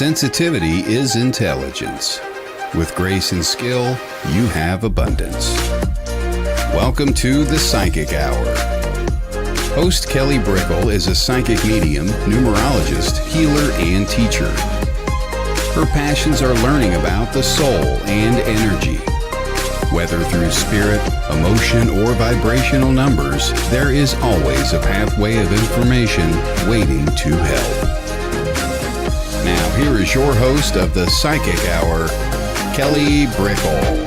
Sensitivity is intelligence. With grace and skill, you have abundance. Welcome to the Psychic Hour. Host Kelly Brickel is a psychic medium, numerologist, healer, and teacher. Her passions are learning about the soul and energy. Whether through spirit, emotion, or vibrational numbers, there is always a pathway of information waiting to help. Now, here is your host of the Psychic Hour, Kelly Brickel.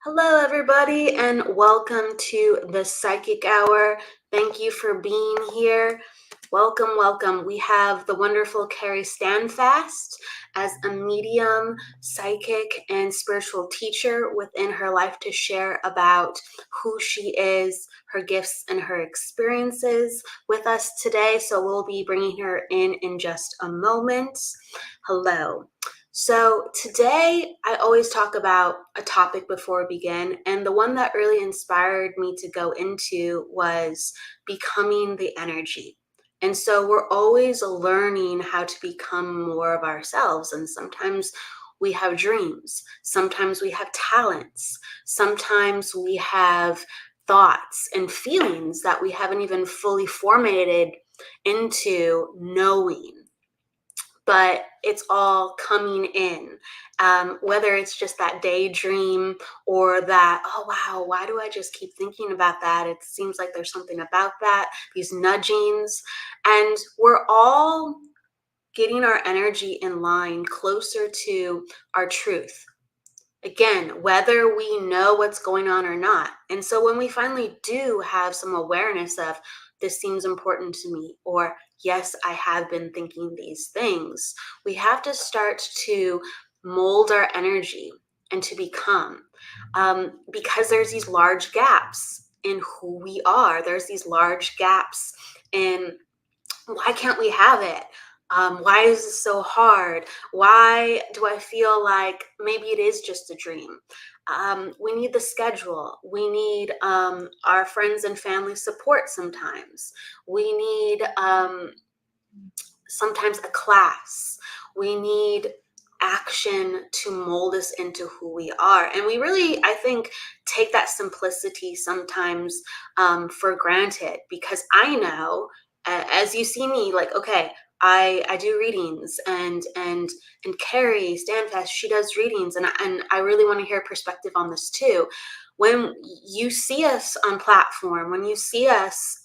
Hello, everybody, and welcome to the Psychic Hour. Thank you for being here. Welcome, welcome. We have the wonderful Kerry Standfast as a medium, psychic, and spiritual teacher within her life to share about who she is, her gifts, and her experiences with us today. So we'll be bringing her in just a moment. Hello. So today, I always talk about a topic before we begin, and the one that really inspired me to go into was becoming the energy. And so we're always learning how to become more of ourselves, and sometimes we have dreams, sometimes we have talents, sometimes we have thoughts and feelings that we haven't even fully formulated into knowing. But it's all coming in, whether it's just that daydream or that, oh, wow, why do I just keep thinking about that? It seems like there's something about that, these nudgings. And we're all getting our energy in line closer to our truth. Again, whether we know what's going on or not. And so when we finally do have some awareness of this seems important to me, or yes, I have been thinking these things, we have to start to mold our energy and to become, because there's these large gaps in who we are. There's these large gaps in why can't we have it? Why is this so hard? Why do I feel like maybe it is just a dream? We need the schedule. We need our friends and family support sometimes. We need sometimes a class. We need action to mold us into who we are. And we really, I think, take that simplicity sometimes for granted, because I know, as you see me, like, okay, I do readings, and Kerry Standfast, she does readings, and I really want to hear perspective on this too. When you see us on platform, when you see us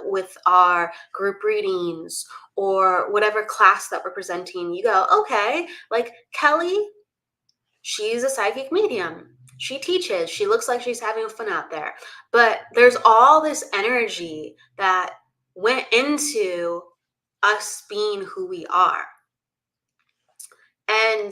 with our group readings or whatever class that we're presenting, you go, okay, like Kelly, she's a psychic medium. She teaches. She looks like she's having fun out there. But there's all this energy that went into us being who we are. And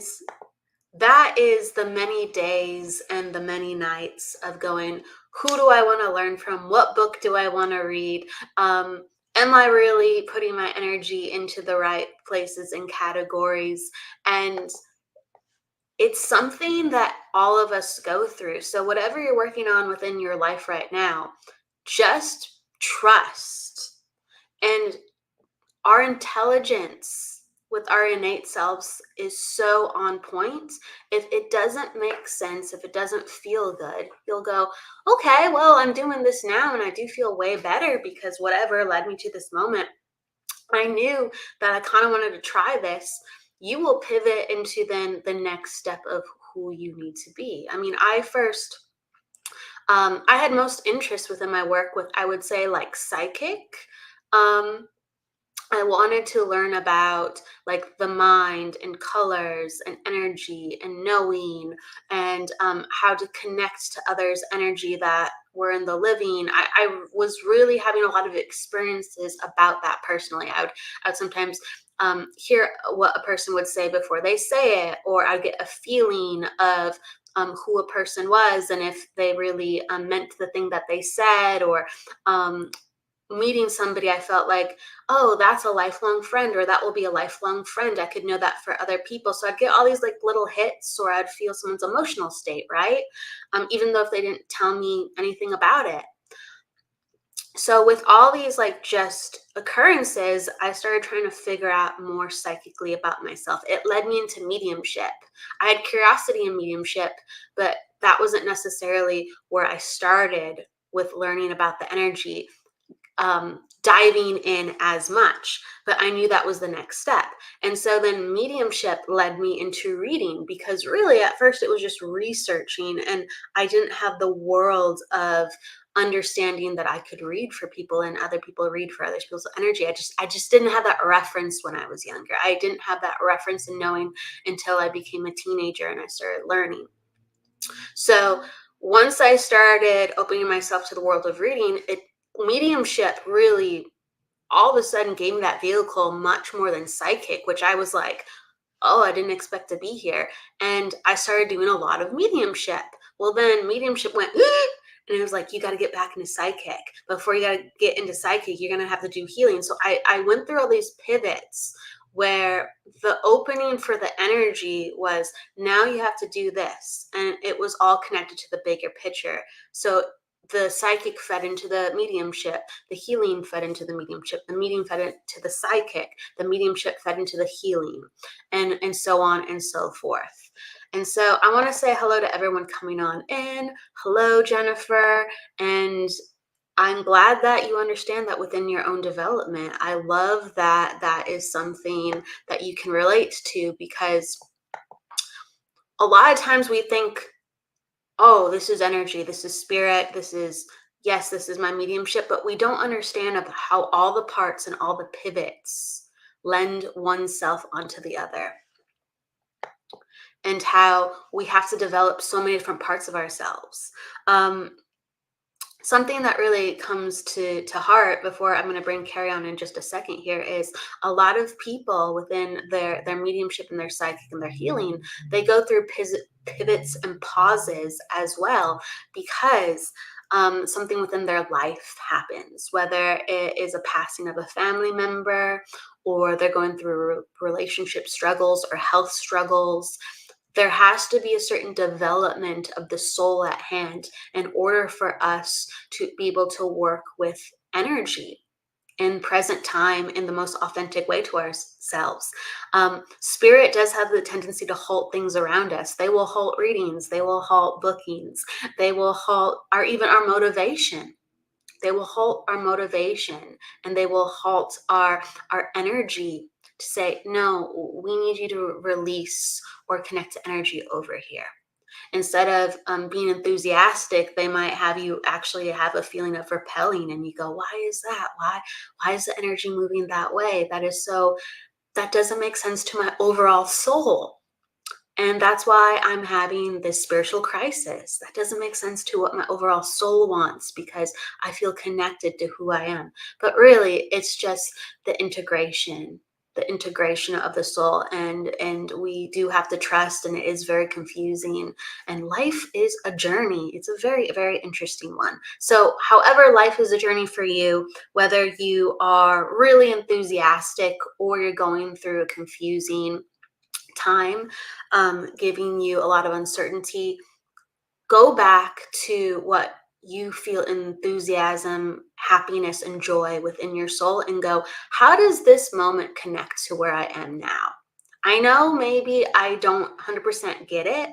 that is the many days and the many nights of going, who do I want to learn from? What book do I want to read? Am I really putting my energy into the right places and categories? And it's something that all of us go through. So whatever you're working on within your life right now, just trust. And our intelligence with our innate selves is so on point. If it doesn't make sense, if it doesn't feel good, you'll go, okay, well, I'm doing this now and I do feel way better because whatever led me to this moment, I knew that I kind of wanted to try this. You will pivot into then the next step of who you need to be. I mean, I had most interest within my work with, I would say, like psychic. I wanted to learn about like the mind and colors and energy and knowing and how to connect to others' energy that were in the living. I was really having a lot of experiences about that personally. I would sometimes hear what a person would say before they say it, or I'd get a feeling of who a person was and if they really meant the thing that they said, or meeting somebody, I felt like, oh, that's a lifelong friend, or that will be a lifelong friend. I could know that for other people. So I'd get all these like little hits, or I'd feel someone's emotional state, right? Even though if they didn't tell me anything about it. So with all these like just occurrences, I started trying to figure out more psychically about myself. It led me into mediumship. I had curiosity in mediumship, but that wasn't necessarily where I started with learning about the energy, diving in as much, but I knew that was the next step. And so then mediumship led me into reading, because really at first it was just researching, and I didn't have the world of understanding that I could read for people and other people read for other people's energy. I just didn't have that reference when I was younger. I didn't have that reference and knowing until I became a teenager and I started learning. So once I started opening myself to the world of reading, mediumship really all of a sudden gave me that vehicle much more than psychic, which I was like, oh, I didn't expect to be here. And I started doing a lot of mediumship. Well, then mediumship went, and it was like, you got to get back into psychic. Before you got to get into psychic, you're going to have to do healing. So I went through all these pivots where the opening for the energy was, now you have to do this. And it was all connected to the bigger picture. So the psychic fed into the mediumship, the healing fed into the mediumship, the medium fed into the psychic, the mediumship fed into the healing, and so on and so forth. And so I want to say hello to everyone coming on in. Hello, Jennifer. And I'm glad that you understand that within your own development. I love that that is something that you can relate to, because a lot of times we think, oh, this is energy, this is spirit, this is, yes, this is my mediumship, but we don't understand of how all the parts and all the pivots lend oneself onto the other, and how we have to develop so many different parts of ourselves. Something that really comes to heart before I'm going to bring Kerry on in just a second here is a lot of people within their mediumship and their psychic and their healing, they go through pivots and pauses as well, because something within their life happens, whether it is a passing of a family member, or they're going through relationship struggles or health struggles. There has to be a certain development of the soul at hand in order for us to be able to work with energy in present time in the most authentic way to ourselves. Spirit does have the tendency to halt things around us. They will halt readings. They will halt bookings. They will halt even our motivation. They will halt our motivation, and they will halt our energy to say, no, we need you to release or connect to energy over here. Instead of being enthusiastic, they might have you actually have a feeling of repelling, and you go, why is that? Why is the energy moving that way? That doesn't make sense to my overall soul. And that's why I'm having this spiritual crisis. That doesn't make sense to what my overall soul wants, because I feel connected to who I am. But really, it's just the integration of the soul. And we do have to trust, and it is very confusing. And life is a journey. It's a very, very interesting one. So however life is a journey for you, whether you are really enthusiastic or you're going through a confusing time, giving you a lot of uncertainty, go back to what you feel enthusiasm, happiness, and joy within your soul, and go, how does this moment connect to where I am now? I know maybe I don't 100% get it.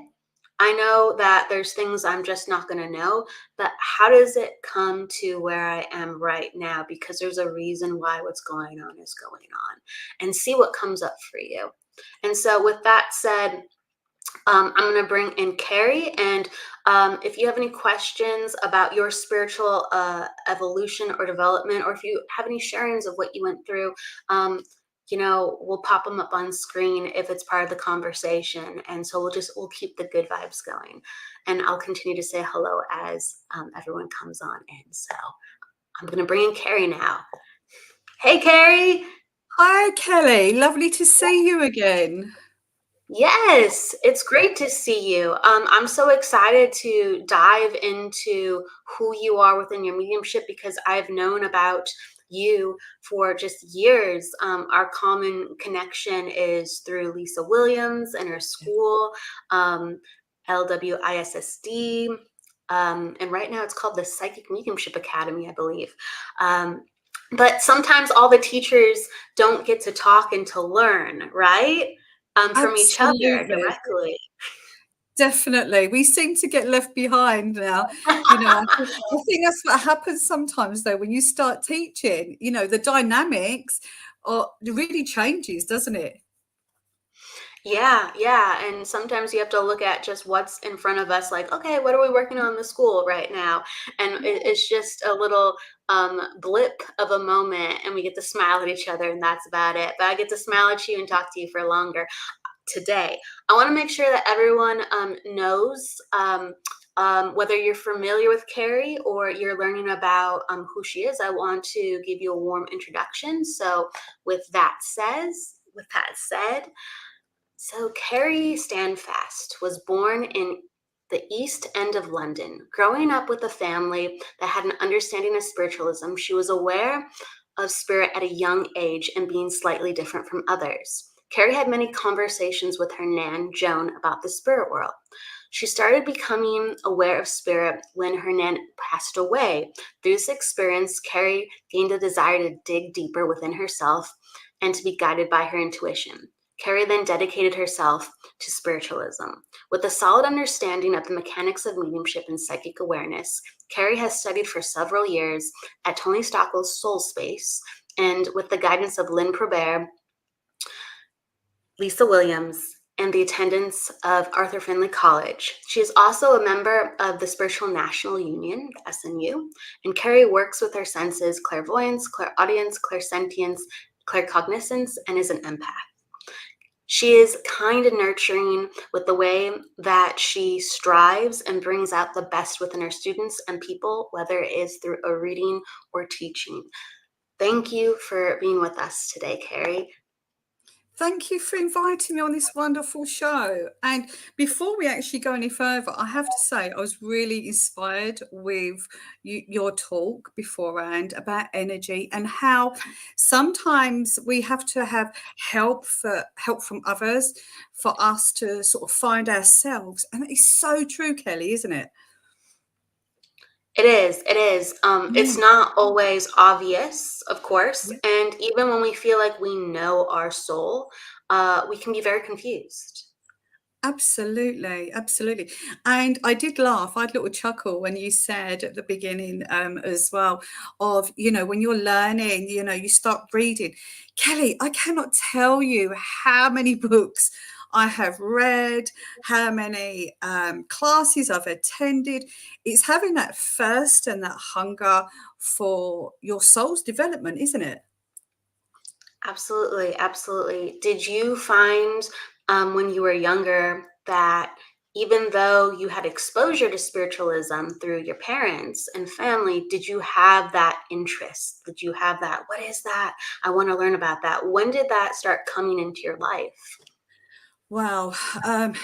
I know that there's things I'm just not going to know, but how does it come to where I am right now? Because there's a reason why what's going on is going on, and see what comes up for you. And so with that said, I'm going to bring in Kerry, and if you have any questions about your spiritual evolution or development, or if you have any sharings of what you went through, we'll pop them up on screen if it's part of the conversation. And so we'll keep the good vibes going, and I'll continue to say hello as everyone comes on in. So I'm going to bring in Kerry now. Hey, Kerry. Hi, Kelly. Lovely to see you again. Yes, it's great to see you. I'm so excited to dive into who you are within your mediumship because I've known about you for just years. Our common connection is through Lisa Williams and her school, um, LWISSD. And right now it's called the Psychic Mediumship Academy, I believe. But sometimes all the teachers don't get to talk and to learn, right? From each other Absolutely. directly. Definitely. We seem to get left behind now. I think that's what happens sometimes though, when you start teaching, the dynamics it really changes, doesn't it? Yeah. And sometimes you have to look at just what's in front of us, like, okay, what are we working on in the school right now? And it's just a little blip of a moment, and we get to smile at each other, and that's about it. But I get to smile at you and talk to you for longer today. I want to make sure that everyone knows whether you're familiar with Kerry or you're learning about who she is. I want to give you a warm introduction. So, with that said, so Kerry Standfast was born in the East End of London. Growing up with a family that had an understanding of spiritualism, she was aware of spirit at a young age and being slightly different from others. Kerry had many conversations with her Nan Joan about the spirit world. She started becoming aware of spirit when her Nan passed away. Through this experience, Kerry gained a desire to dig deeper within herself and to be guided by her intuition. Kerry then dedicated herself to spiritualism. With a solid understanding of the mechanics of mediumship and psychic awareness, Kerry has studied for several years at Tony Stockwell's Soul Space, and with the guidance of Lynn Probert, Lisa Williams, and the attendance of Arthur Findlay College. She is also a member of the Spiritual National Union, SNU, and Kerry works with her senses, clairvoyance, clairaudience, clairsentience, claircognizance, and is an empath. She is kind and nurturing with the way that she strives and brings out the best within her students and people, whether it is through a reading or teaching. Thank you for being with us today, Kerry. Thank you for inviting me on this wonderful show. And before we actually go any further, I have to say I was really inspired with your talk beforehand about energy and how sometimes we have to have help from others for us to sort of find ourselves. And it's so true, Kelly, isn't it? It is. It's not always obvious, of course. Yeah. And even when we feel like we know our soul, we can be very confused. Absolutely. And I did laugh. I had a little chuckle when you said at the beginning as well of, when you're learning, you start reading. Kelly, I cannot tell you how many books I have read, how many classes I've attended. It's having that thirst and that hunger for your soul's development, isn't it? Absolutely. Did you find when you were younger that even though you had exposure to spiritualism through your parents and family, did you have that interest? Did you have that, what is that? I want to learn about that. When did that start coming into your life? Wow,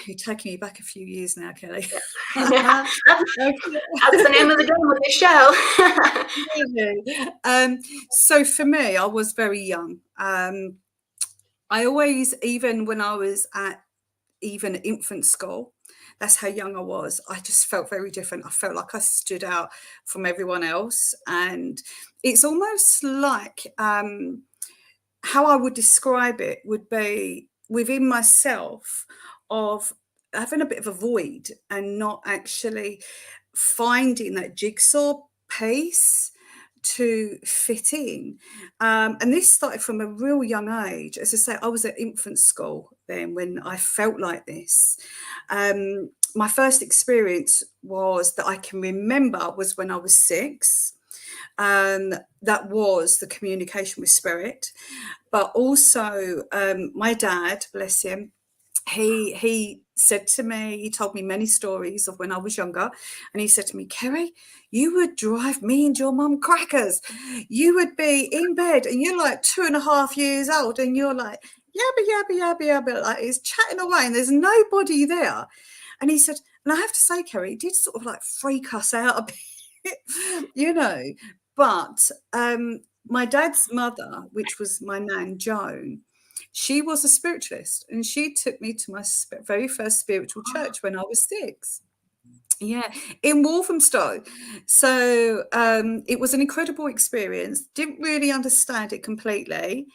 you're taking me back a few years now, Kelly. Yeah. That's the name of the game with this show. So for me, I was very young. I always, even when I was at even infant school, that's how young I was. I just felt very different. I felt like I stood out from everyone else. And it's almost like how I would describe it would be within myself of having a bit of a void and not actually finding that jigsaw piece to fit in. And this started from a real young age. As I say, I was at infant school then when I felt like this. My first experience was that I can remember was when I was 6. That was the communication with spirit, but also my dad, bless him, he said to me, he told me many stories of when I was younger, and he said to me, Kerry, you would drive me and your mum crackers. You would be in bed and you're like 2.5 years old and you're like, yabba, yabba, yabba, yabba, like it's chatting away and there's nobody there. And he said, and I have to say, Kerry, it did sort of like freak us out a bit, you know. But my dad's mother, which was my Nan Joan, she was a spiritualist, and she took me to my very first spiritual church when I was 6. Yeah, in Walthamstow. So it was an incredible experience. Didn't really understand it completely,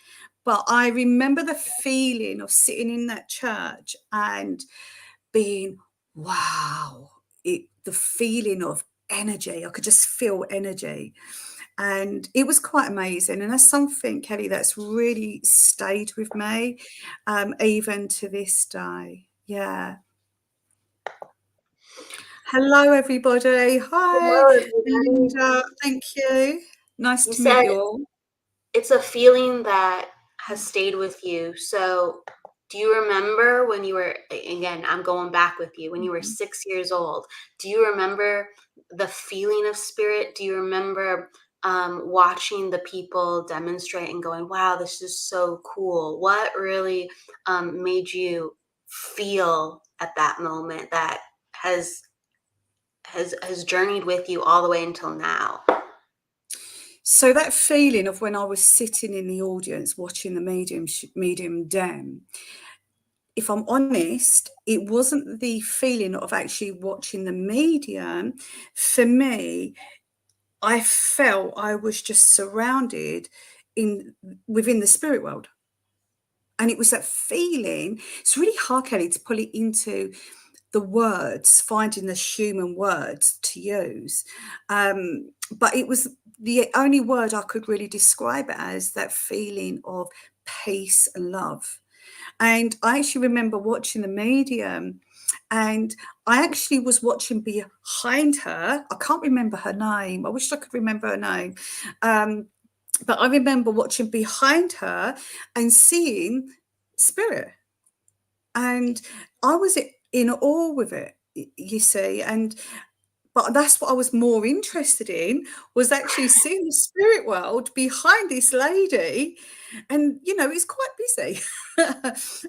but I remember the feeling of sitting in that church and being, wow, the feeling of energy. I could just feel energy. And it was quite amazing. And that's something, Kelly, that's really stayed with me, even to this day. Yeah. Hello, everybody. Hi. Hello, everybody. And thank you. Nice You to meet said you all. it's a feeling that has stayed with you. So do you remember when you were, again, I'm going back with you, when you were 6 years old, do you remember the feeling of spirit? Do you remember watching the people demonstrate and going, wow, this is so cool? What really made you feel at that moment that has journeyed with you all the way until now? So that feeling of when I was sitting in the audience watching the medium dem, if I'm honest, it wasn't the feeling of actually watching the medium. For me, I felt I was just surrounded within the spirit world. And it was that feeling. It's really hard, Kelly, to pull it into the words, finding the human words to use. But it was the only word I could really describe it as, that feeling of peace and love. And I actually remember watching the medium, and I actually was watching behind her. I can't remember her name. I wish I could remember her name. But I remember watching behind her and seeing spirit. And I was in awe with it, you see. But that's what I was more interested in, was actually seeing the spirit world behind this lady. And, you know, it's quite busy.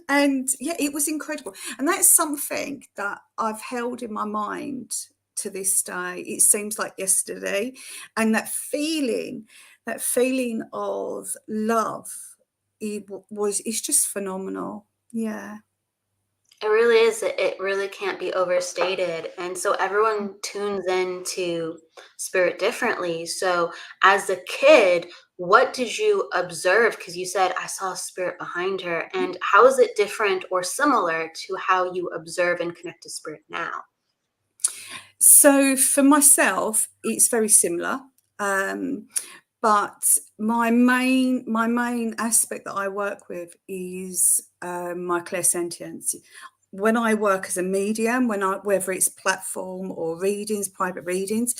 And yeah, it was incredible. And that's something that I've held in my mind to this day. It seems like yesterday. And that feeling of love, it's just phenomenal. Yeah. It really is. It really can't be overstated. And so everyone tunes into spirit differently. So as a kid, what did you observe? Because you said, I saw spirit behind her. And how is it different or similar to how you observe and connect to spirit now? So for myself, it's very similar. But my main aspect that I work with is my clairsentience. When I work as a medium, whether it's platform or readings, private readings,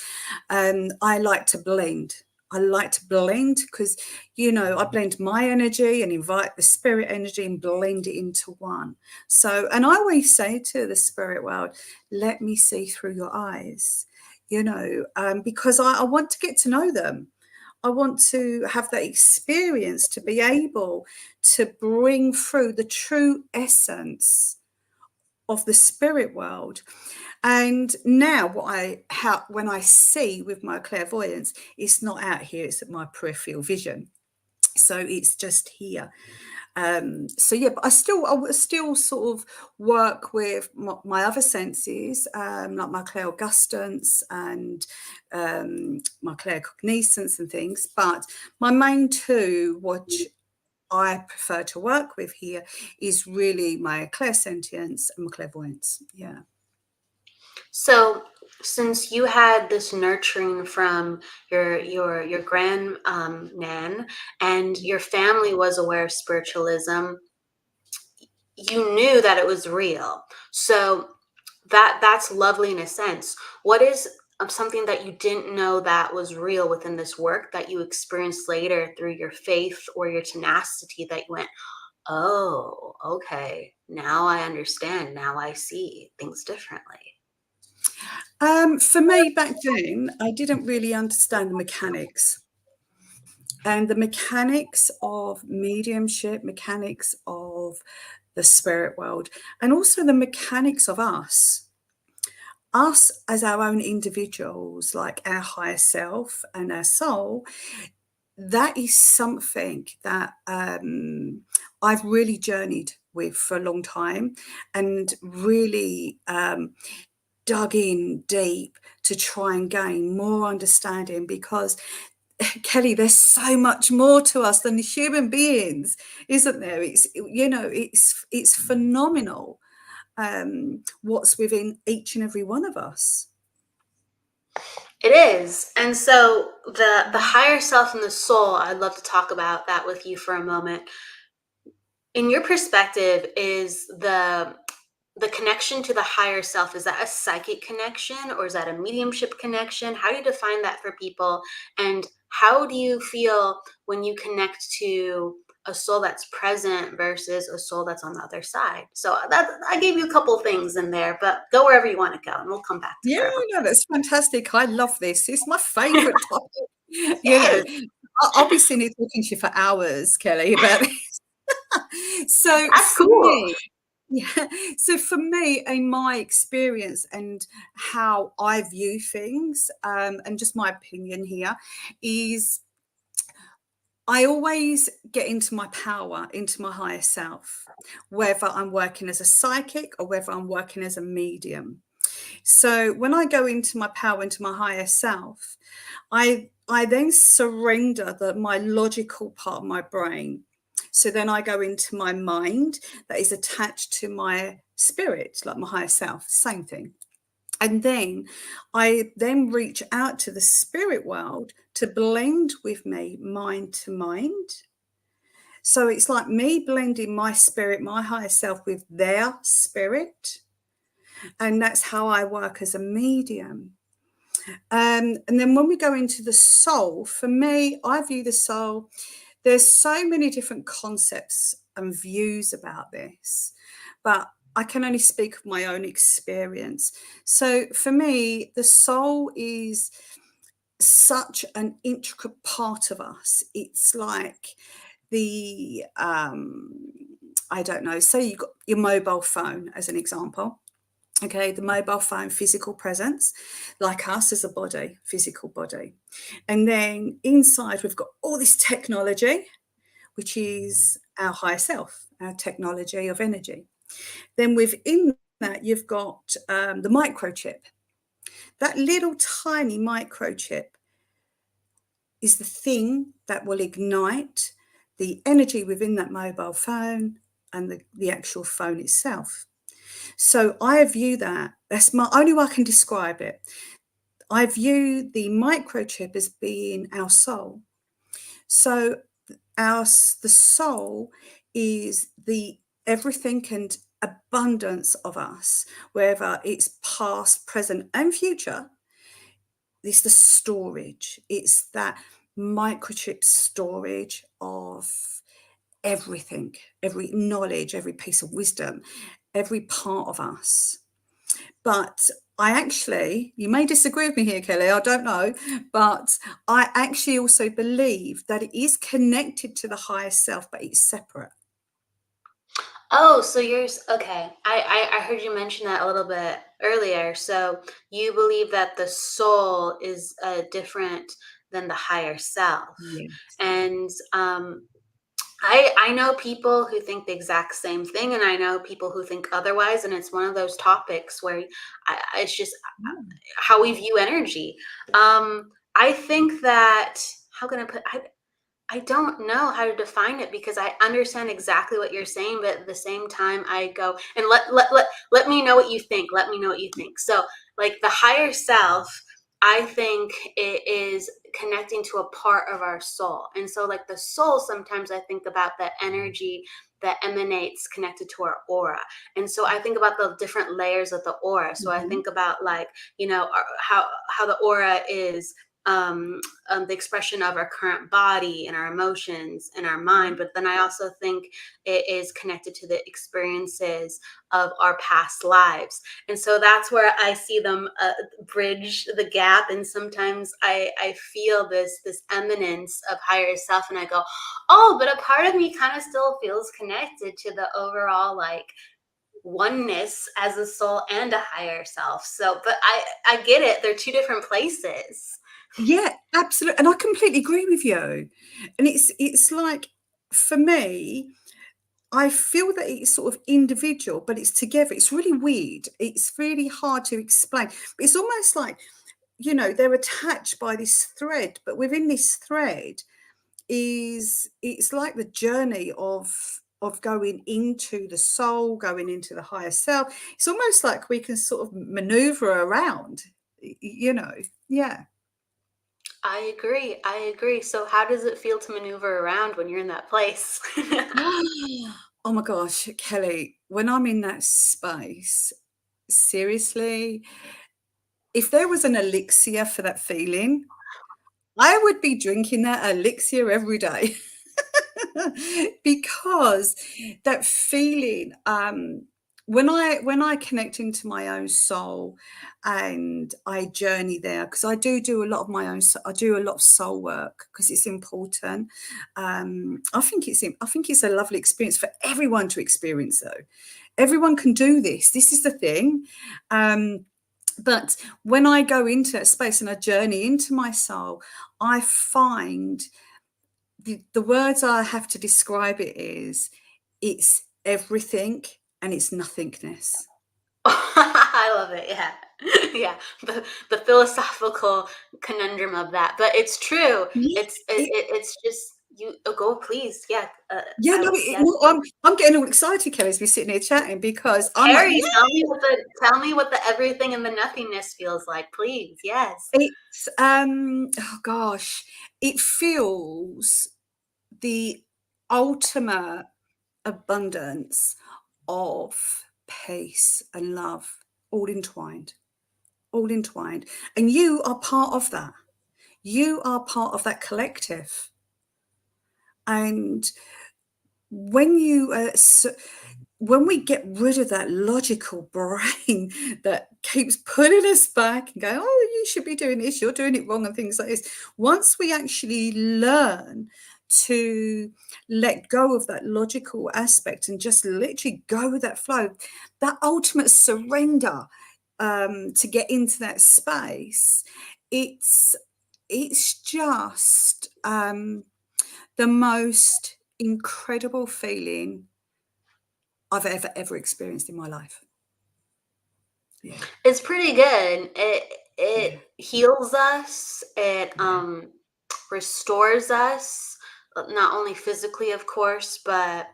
I like to blend. I like to blend because, you know, I blend my energy and invite the spirit energy and blend it into one. So, and I always say to the spirit world, let me see through your eyes, you know, because I want to get to know them. I want to have that experience to be able to bring through the true essence of the spirit world. And now when I see with my clairvoyance, it's not out here, it's at my peripheral vision. So it's just here. So yeah, but I still sort of work with my other senses, like my clairaugustance and my claircognizance and things. But my main two, which I prefer to work with here, is really my clairsentience and my clairvoyance. Yeah. So since you had this nurturing from your grand Nan, and your family was aware of spiritualism, you knew that it was real. So that's lovely in a sense. What is something that you didn't know that was real within this work that you experienced later through your faith or your tenacity, that you went, oh, okay, now I understand, now I see things differently? For me back then, I didn't really understand the mechanics. And the mechanics of mediumship, mechanics of of the spirit world, and also the mechanics of us as our own individuals, like our higher self and our soul. That is something that I've really journeyed with for a long time, and really dug in deep to try and gain more understanding, because Kelly, there's so much more to us than human beings, isn't there? It's phenomenal what's within each and every one of us. It is. And so the higher self and the soul, I'd love to talk about that with you for a moment. In your perspective, is the connection to the higher self, is that a psychic connection, or is that a mediumship connection? How do you define that for people? And how do you feel when you connect to a soul that's present versus a soul that's on the other side? So that, I gave you a couple things in there, but go wherever you want to go, and we'll come back to Yeah, that. no, that's fantastic. I love this. It's my favorite topic. Yes. I'll be sitting here talking to you for hours, Kelly, about this. So That's for cool. me, yeah. So for me, in my experience and how I view things, and just my opinion here, is I always get into my power, into my higher self, whether I'm working as a psychic or whether I'm working as a medium. So when I go into my power, into my higher self, I then surrender my logical part of my brain. So then I go into my mind that is attached to my spirit, like my higher self, same thing. And then I then reach out to the spirit world to blend with me, mind to mind. So it's like me blending my spirit, my higher self, with their spirit. And that's how I work as a medium. And then when we go into the soul, for me, I view the soul, there's so many different concepts and views about this, but I can only speak of my own experience. So for me, the soul is such an intricate part of us. It's like the, I don't know, say you've got your mobile phone as an example. Okay, the mobile phone, physical presence, like us as a body, physical body. And then inside, we've got all this technology, which is our higher self, our technology of energy. Then within that, you've got the microchip. That little tiny microchip is the thing that will ignite the energy within that mobile phone and the actual phone itself. So I view that's my only way I can describe it. I view the microchip as being our soul. So the soul is the everything and abundance of us, whether it's past, present, and future. It's the storage. It's that microchip storage of everything, every knowledge, every piece of wisdom, every part of us. But you may disagree with me here, Kelly, I don't know, but I actually also believe that it is connected to the higher self, but it's separate. Oh, so okay. I heard you mention that a little bit earlier. So you believe that the soul is different than the higher self. Yes. And I know people who think the exact same thing, and I know people who think otherwise. And it's one of those topics where it's just how we view energy. I think that, how can I put, I don't know how to define it, because I understand exactly what you're saying, but at the same time I go, and let me know what you think. Let me know what you think. So like the higher self, I think it is connecting to a part of our soul. And so like the soul, sometimes I think about the energy that emanates connected to our aura. And so I think about the different layers of the aura. So I think about, like, how the aura is the expression of our current body and our emotions and our mind. But then I also think it is connected to the experiences of our past lives. And so that's where I see them bridge the gap. And sometimes I feel this eminence of higher self, and I go, oh, but a part of me kind of still feels connected to the overall like oneness as a soul and a higher self. So, but I get it. They're two different places. Yeah, absolutely. And I completely agree with you. And it's like, for me, I feel that it's sort of individual, but it's together. It's really weird. It's really hard to explain. But it's almost like, you know, they're attached by this thread, but within this thread it's like the journey of going into the soul, going into the higher self. It's almost like we can sort of maneuver around, you know. Yeah. I agree. So how does it feel to maneuver around when you're in that place? Oh my gosh, Kelly, when I'm in that space, seriously, if there was an elixir for that feeling, I would be drinking that elixir every day. Because that feeling, when I connect into my own soul and I journey there, because I do a lot of my own, I do a lot of soul work because it's important. I think it's a lovely experience for everyone to experience, though. Everyone can do this. This is the thing. But when I go into that space and I journey into my soul, I find the words I have to describe it is, it's everything and it's nothingness. I love it. Yeah. Yeah. The philosophical conundrum of that, but it's true. Yeah, It's just you go, please. Yeah. yeah, no, Yeah. I'm getting all excited, Kelly, as we're sitting here chatting, because I'm like, Carrie, yeah, tell me what the everything and the nothingness feels like, please. Yes. it's oh gosh, it feels the ultimate abundance of peace and love, all entwined, and you are part of that. You are part of that collective. And when when we get rid of that logical brain that keeps pulling us back and going, oh, you should be doing this, you're doing it wrong, and things like this, once we actually learn to let go of that logical aspect and just literally go with that flow, that ultimate surrender, to get into that space, it's just the most incredible feeling I've ever experienced in my life. Yeah. It's pretty good. It Yeah. heals us. It restores us, not only physically, of course, but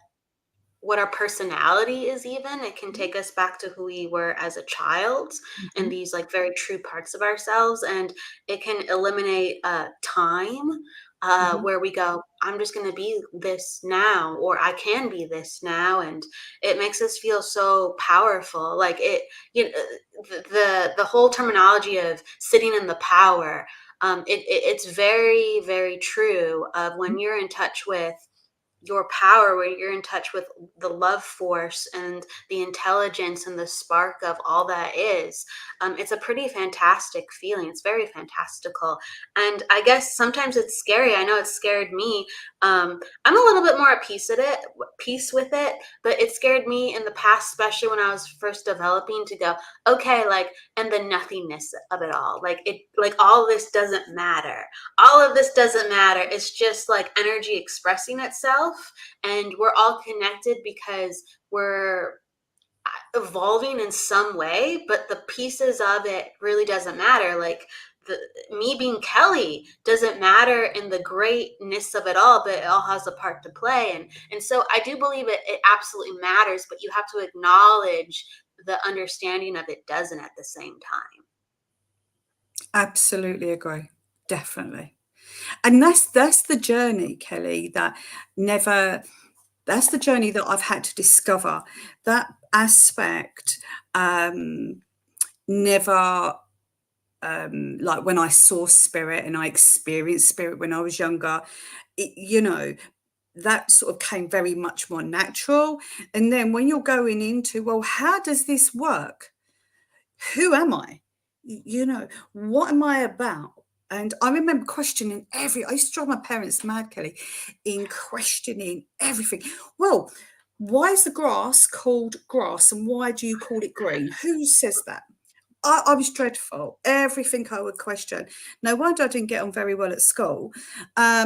what our personality is. Even it can take us back to who we were as a child and Mhm. these like very true parts of ourselves, and it can eliminate time, Mhm. where we go, I'm just going to be this now, or I can be this now, and it makes us feel so powerful. Like it, you know, the whole terminology of sitting in the power, it's very, very true of when you're in touch with your power, where you're in touch with the love force and the intelligence and the spark of all that is. It's a pretty fantastic feeling. It's very fantastical. And I guess sometimes it's scary. I know it scared me. I'm a little bit more at peace with it, but it scared me in the past, especially when I was first developing, to go, okay, like, and the nothingness of it all. Like all this doesn't matter. All of this doesn't matter. It's just like energy expressing itself, and we're all connected because we're evolving in some way, but the pieces of it really doesn't matter. Like me being Kelly doesn't matter in the greatness of it all, but it all has a part to play. And so I do believe it absolutely matters, but you have to acknowledge the understanding of it doesn't at the same time. Absolutely agree. Definitely. And that's the journey, Kelly, that's the journey that I've had to discover. That aspect never like when I saw spirit and I experienced spirit when I was younger, that sort of came very much more natural. And then when you're going into, well, how does this work? Who am I? What am I about? And I remember questioning I used to drive my parents mad, Kelly, in questioning everything. Well, why is the grass called grass and why do you call it green? Who says that? I was dreadful. Everything I would question. No wonder I didn't get on very well at school. But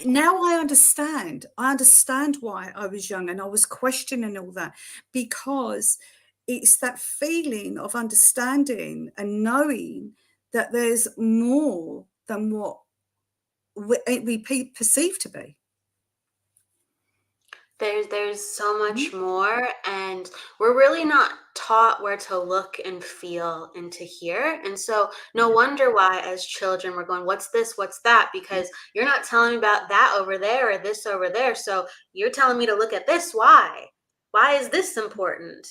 now I understand. I understand why I was young and I was questioning all that, because it's that feeling of understanding and knowing that there's more than what we perceive to be. There's so much more, and we're really not taught where to look and feel and to hear. And so no wonder why as children we're going, what's this, what's that? Because you're not telling me about that over there or this over there. So you're telling me to look at this. Why is this important?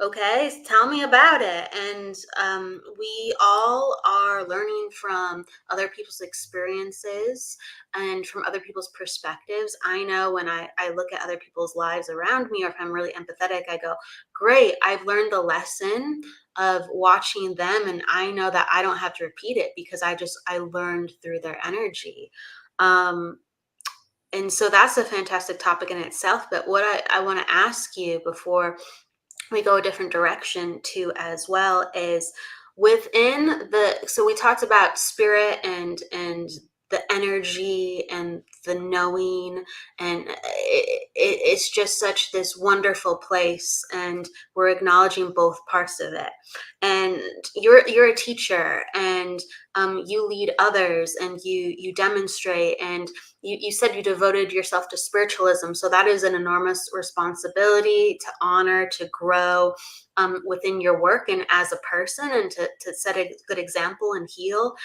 Okay, tell me about it. And we all are learning from other people's experiences and from other people's perspectives. I know when I look at other people's lives around me, or if I'm really empathetic, I go, great, I've learned the lesson of watching them, and I know that I don't have to repeat it because I learned through their energy. And so that's a fantastic topic in itself. But what I want to ask you before we go a different direction too as well is within so we talked about spirit and the energy and the knowing, and it's just such this wonderful place, and we're acknowledging both parts of it. And you're a teacher, and you lead others, and you demonstrate, and you said you devoted yourself to spiritualism, so that is an enormous responsibility to honor, to grow within your work and as a person, and to set a good example and heal.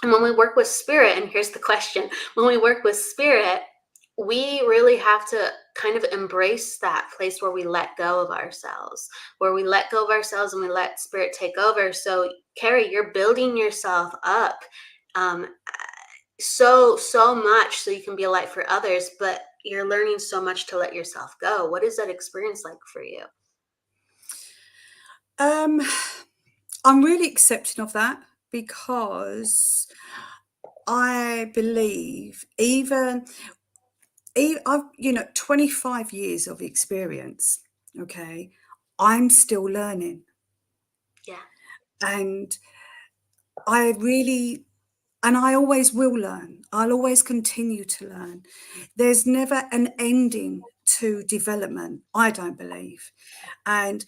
And when we work with spirit, and here's the question, when we work with spirit, we really have to kind of embrace that place where we let go of ourselves, and we let spirit take over. So Kerry, you're building yourself up so much so you can be a light for others, but you're learning so much to let yourself go. What is that experience like for you? I'm really accepting of that, because I believe I've 25 years of experience. Okay, I'm still learning. Yeah. And I always will learn. I'll always continue to learn. There's never an ending to development, I don't believe. And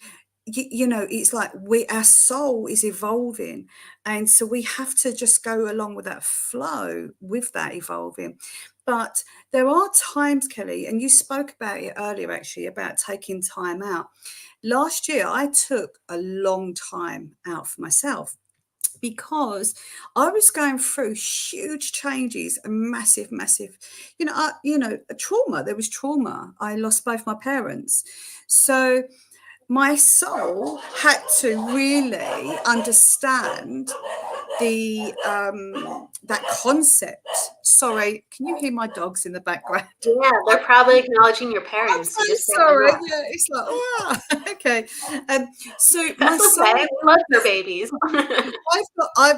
it's like our soul is evolving, and so we have to just go along with that flow, with that evolving. But there are times, Kelly, and you spoke about it earlier actually, about taking time out. Last year I took a long time out for myself, because I was going through huge changes and massive trauma. There was trauma. I lost both my parents, so my soul had to really understand that concept. Sorry, can you hear my dogs in the background? Yeah, they're probably acknowledging your parents. I'm so sorry. Yeah, it's like, okay. So my soul, okay. We love your babies.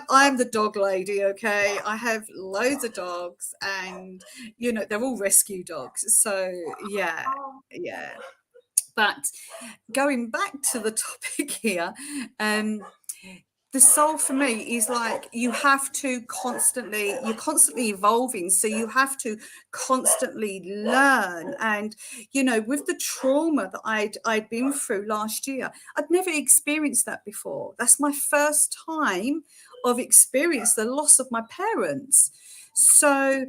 I'm the dog lady. Okay, I have loads of dogs, and they're all rescue dogs. So yeah. But going back to the topic here, the soul for me is like you're constantly evolving. So you have to constantly learn. And, with the trauma that I'd been through last year, I'd never experienced that before. That's my first time I've experienced the loss of my parents. So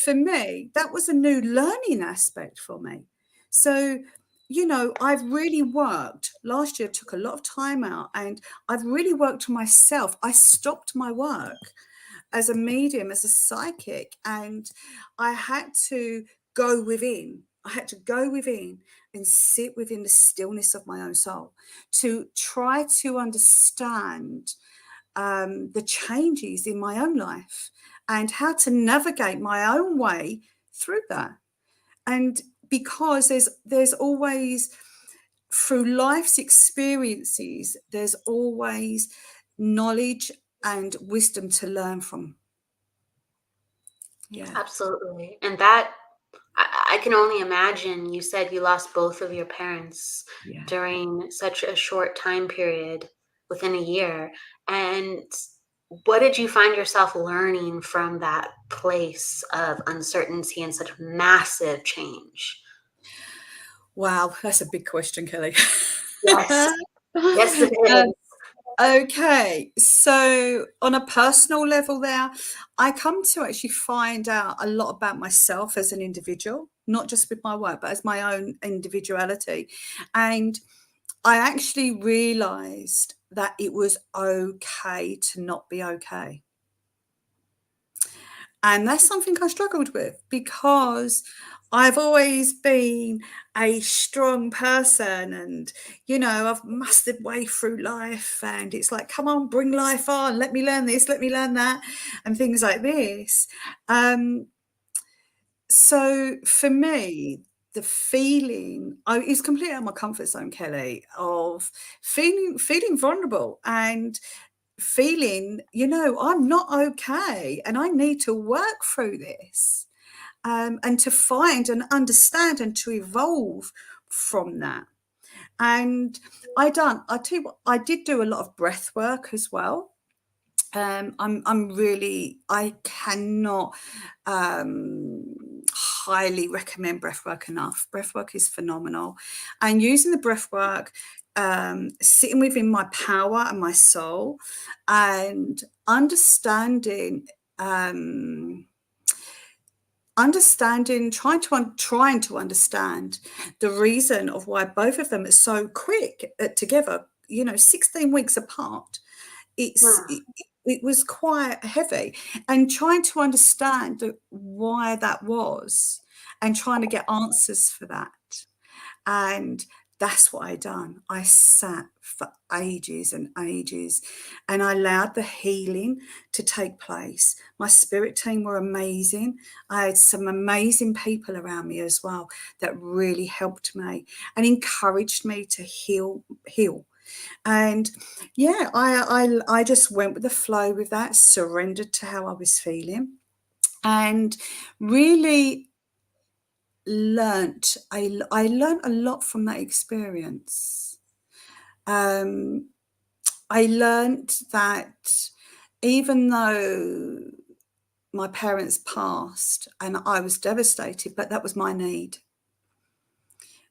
for me, that was a new learning aspect for me. So I've really worked. Last year, took a lot of time out, and I've really worked on myself. I stopped my work as a medium, as a psychic, and I had to go within I had to go within and sit within the stillness of my own soul to try to understand the changes in my own life and how to navigate my own way through that. And because there's always, through life's experiences, there's always knowledge and wisdom to learn from. Yeah, absolutely. And that, I can only imagine. You said you lost both of your parents during such a short time period, within a year. And what did you find yourself learning from that place of uncertainty and such massive change? Wow, that's a big question, Kelly. Yes, yes, it is. Okay, so on a personal level there, I come to actually find out a lot about myself as an individual, not just with my work, but as my own individuality. And I actually realized that it was okay to not be okay. And that's something I struggled with because I've always been a strong person and, I've mustered way through life and it's like, come on, bring life on. Let me learn this, let me learn that and things like this. So for me, the feeling is completely out of my comfort zone, Kelly, of feeling vulnerable and feeling, I'm not okay and I need to work through this and to find and understand and to evolve from that. And I tell you what, I did do a lot of breath work as well. I cannot highly recommend breathwork enough. Breathwork is phenomenal. And using the breathwork, sitting within my power and my soul and understanding, trying to understand the reason of why both of them are so quick together, 16 weeks apart. It was quite heavy, and trying to understand why that was and trying to get answers for that. And that's what I done. I sat for ages and ages and I allowed the healing to take place. My spirit team were amazing. I had some amazing people around me as well that really helped me and encouraged me to heal. And yeah, I just went with the flow with that, surrendered to how I was feeling, and really I learned a lot from that experience. I learned that even though my parents passed and I was devastated, but that was my need.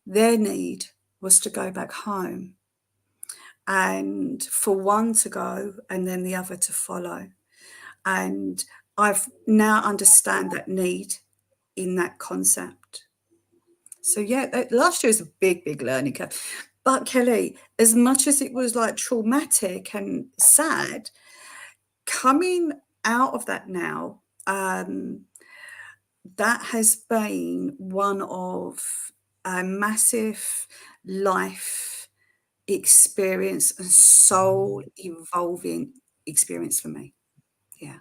Their need was to go back home, and for one to go and then the other to follow. And I've now understand that need in that concept. So yeah, last year was a big learning curve. But Kelly, as much as it was like traumatic and sad, coming out of that now, that has been one of a massive life experience and soul evolving experience for me. Yeah.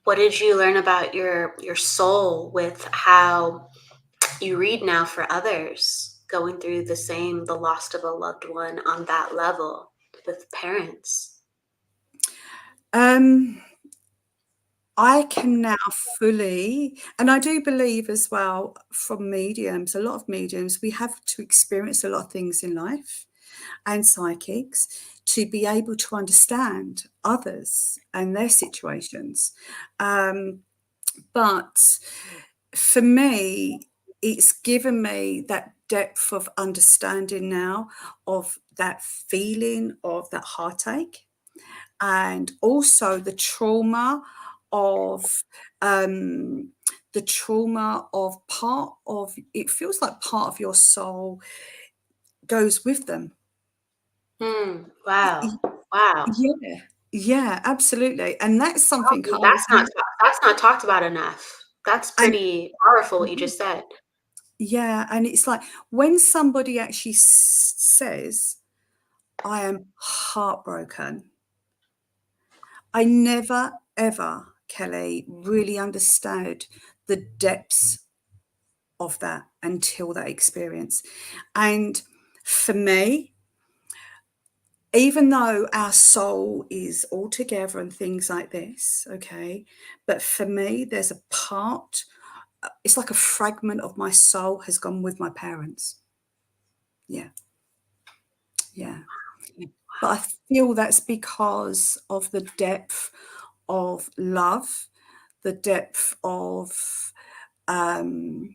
What did you learn about your soul with how you read now for others going through the loss of a loved one on that level with parents? I can now fully, and I do believe as well from mediums, a lot of mediums, we have to experience a lot of things in life and psychics to be able to understand others and their situations. But for me, it's given me that depth of understanding now of that feeling of that heartache and also the trauma of part of it feels like part of your soul goes with them. Wow. Yeah, absolutely. And that's something That's not talked about enough. That's pretty powerful what you just said. Yeah, and it's like when somebody actually says, I am heartbroken. I never, ever, Kelly, really understood the depths of that until that experience. And for me, even though our soul is all together and things like this, okay, but for me, there's a part, it's like a fragment of my soul has gone with my parents. Yeah. Yeah. But I feel that's because of the depth of love, the depth of the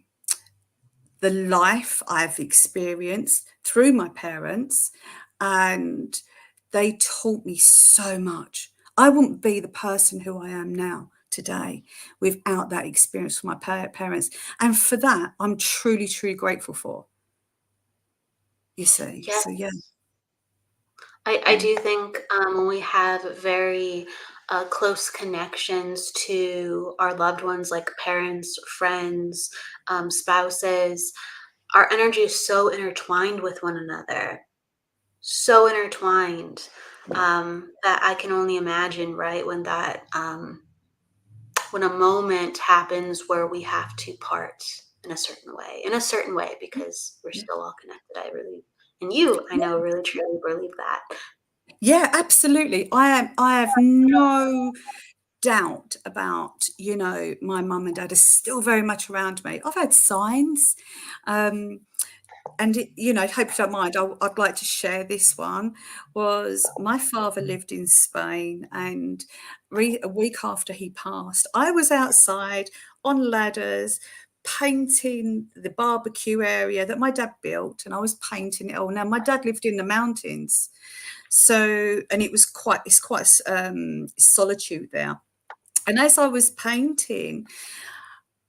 life I've experienced through my parents, and they taught me so much. I wouldn't be the person who I am now today without that experience from my parents. And for that, I'm truly, truly grateful for, you see. Yes. So, yeah. I do think when we have very close connections to our loved ones, like parents, friends, spouses, our energy is so intertwined with one another, so intertwined that I can only imagine, right, when that when a moment happens where we have to part in a certain way, because we're still all connected. I really, and you, I know, really truly believe that. Yeah, absolutely. I have no doubt about, you know, my mum and dad are still very much around me. I've had signs, and it, you know, hope you don't mind, I'd like to share this one. Was my father lived in Spain, and a week after he passed, I was outside on ladders painting the barbecue area that my dad built, and I was painting it all. Now, my dad lived in the mountains, so, and it's quite solitude there. And as I was painting,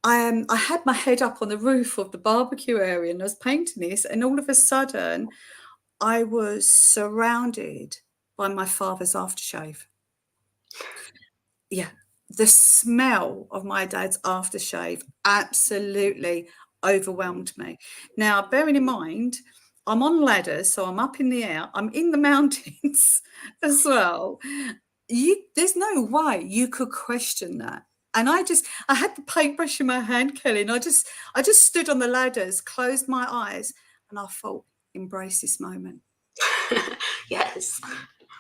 I had my head up on the roof of the barbecue area, and I was painting this, and all of a sudden I was surrounded by my father's aftershave. Yeah, the smell of my dad's aftershave absolutely overwhelmed me. Now, bearing in mind, I'm on ladders, so I'm up in the air, I'm in the mountains as well. There's no way you could question that. And I had the paintbrush in my hand, Kelly, and I just stood on the ladders, closed my eyes, and I thought, embrace this moment. Yes.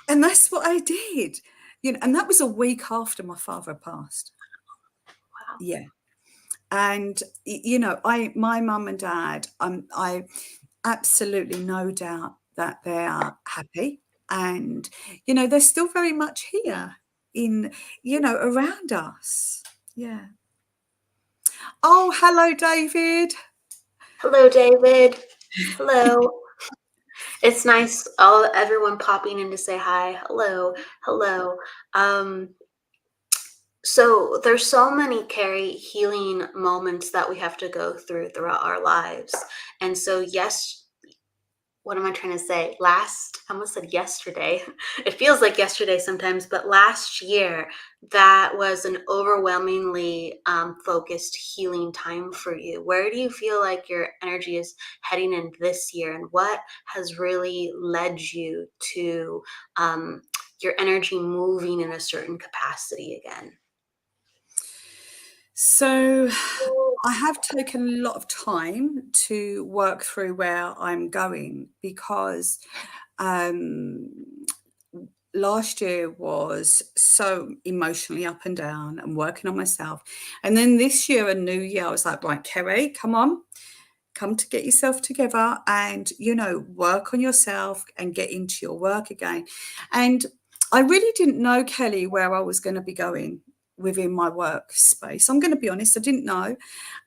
And that's what I did. You know, and that was a week after my father passed. Wow. Yeah. And, you know, my mum and dad, I absolutely no doubt that they are happy. And, you know, they're still very much here in, you know, around us. Yeah. Oh, hello, David. Hello, David. Hello. It's nice, everyone popping in to say hi. Hello. So there's so many, Kerry, healing moments that we have to go throughout our lives. And so, yes, what am I trying to say? I almost said yesterday. It feels like yesterday sometimes, but last year, that was an overwhelmingly focused healing time for you. Where do you feel like your energy is heading in this year? And what has really led you to your energy moving in a certain capacity again? So I have taken a lot of time to work through where I'm going, because last year was so emotionally up and down and working on myself. And then this year, a new year, I was like, right, Kerry, come to get yourself together and, you know, work on yourself and get into your work again. And I really didn't know, Kelly, where I was going to be going within my workspace. I'm going to be honest, I didn't know.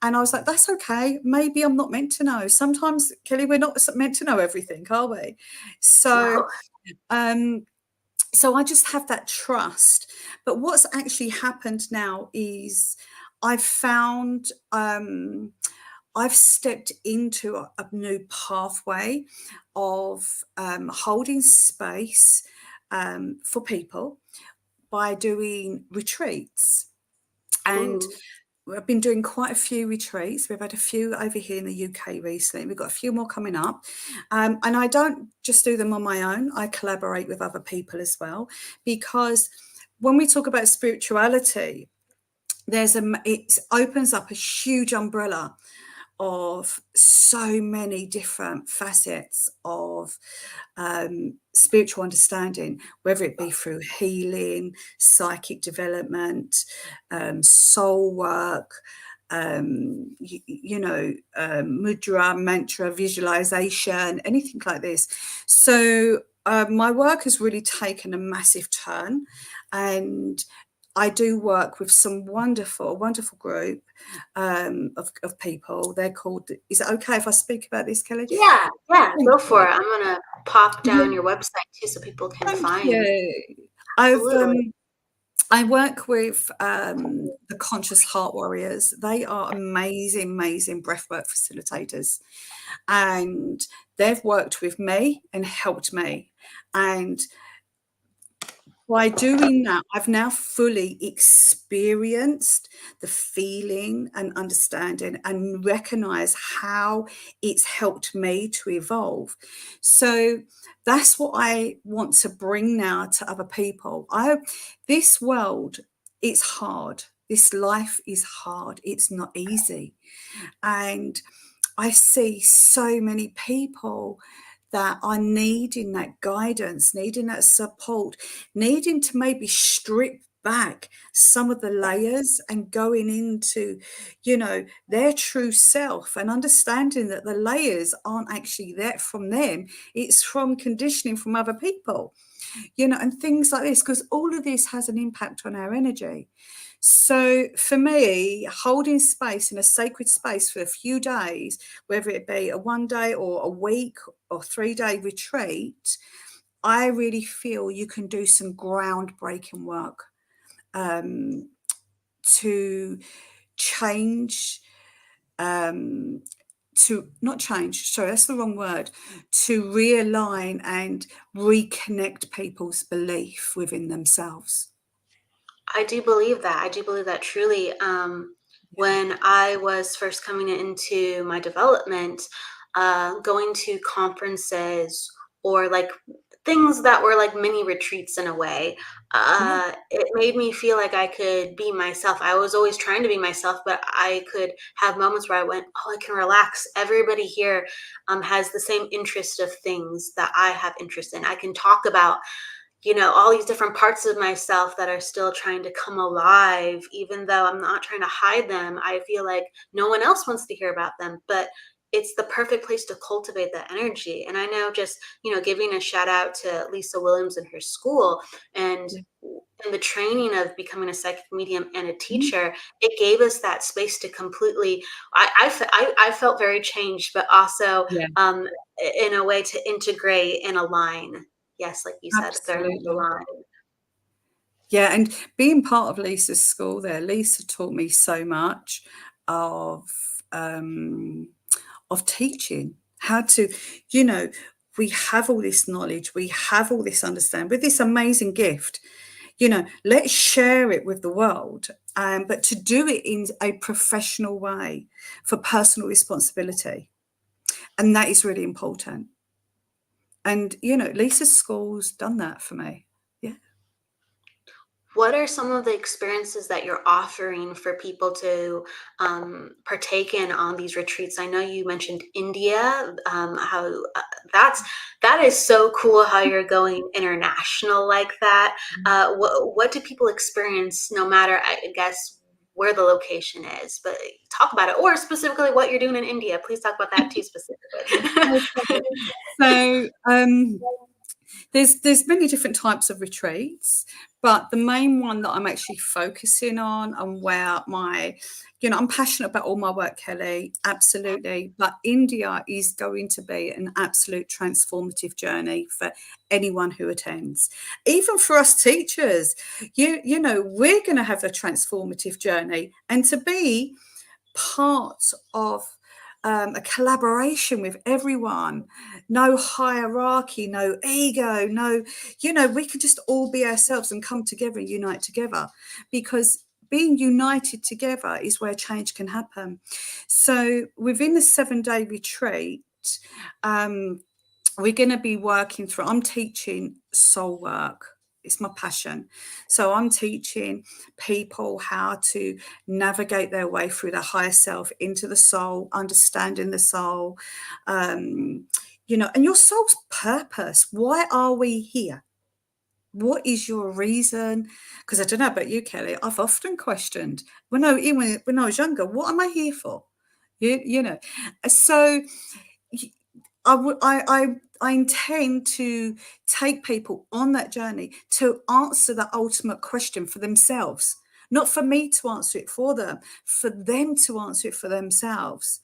And I was like, that's okay. Maybe I'm not meant to know. Sometimes, Kelly, we're not meant to know everything, are we? So, so I just have that trust. But what's actually happened now is I've found, I've stepped into a new pathway of holding space for people by doing retreats. And I've been doing quite a few retreats. We've had a few over here in the UK recently. We've got a few more coming up. And I don't just do them on my own. I collaborate with other people as well, because when we talk about spirituality, it opens up a huge umbrella of so many different facets of spiritual understanding, whether it be through healing, psychic development, soul work, mudra, mantra, visualization, anything like this. So my work has really taken a massive turn, and I do work with some wonderful group of people. They're called, is it okay if I speak about this, Kelly? Yeah, go for it. I'm going to pop down your website too so people can find. Absolutely. I work with the Conscious Heart Warriors. They are amazing breathwork facilitators. And they've worked with me and helped me. And by doing that, I've now fully experienced the feeling and understanding and recognize how it's helped me to evolve. So that's what I want to bring now to other people. This world, it's hard. This life is hard. It's not easy. And I see so many people that are needing that guidance, needing that support, needing to maybe strip back some of the layers and going into, their true self, and understanding that the layers aren't actually there from them. It's from conditioning from other people, and things like this, because all of this has an impact on our energy. So for me, holding space in a sacred space for a few days, whether it be a 1 day or a week or 3-day retreat, I really feel you can do some groundbreaking work to change, to not change, sorry, that's the wrong word, to realign and reconnect people's belief within themselves. I do believe that. I do believe that truly. When I was first coming into my development, going to conferences or like things that were like mini retreats in a way, it made me feel like I could be myself. I was always trying to be myself, but I could have moments where I went, oh, I can relax. Everybody here has the same interest of things that I have interest in. I can talk about all these different parts of myself that are still trying to come alive, even though I'm not trying to hide them. I feel like no one else wants to hear about them, but it's the perfect place to cultivate that energy. And I know just, giving a shout out to Lisa Williams and her school and the training of becoming a psychic medium and a teacher, it gave us that space to completely, I felt very changed, but also in a way to integrate and align. Yes, like you said, very much aligned. Yeah, and being part of Lisa's school there, Lisa taught me so much of teaching, how to, we have all this knowledge, we have all this understanding with this amazing gift, let's share it with the world, but to do it in a professional way for personal responsibility. And that is really important. And, Lisa's school's done that for me. Yeah. What are some of the experiences that you're offering for people to partake in on these retreats? I know you mentioned India, how that is so cool how you're going international like that. What do people experience, no matter, I guess, where the location is? But talk about it, or specifically what you're doing in India. Please talk about that too specifically. So there's many different types of retreats, but the main one that I'm actually focusing on, and where I'm passionate about all my work, Kelly, absolutely. But India is going to be an absolute transformative journey for anyone who attends. Even for us teachers, we're going to have a transformative journey, and to be part of a collaboration with everyone, no hierarchy, no ego, no, we can just all be ourselves and come together and unite together. Because being united together is where change can happen. So within the 7-day retreat, we're going to be working through, I'm teaching soul work. It's my passion. So I'm teaching people how to navigate their way through their higher self into the soul, understanding the soul, and your soul's purpose. Why are we here? What is your reason? Because I don't know about you, Kelly, I've often questioned when I was younger, what am I here for? So I intend to take people on that journey to answer that ultimate question for themselves, not for me to answer it for them to answer it for themselves.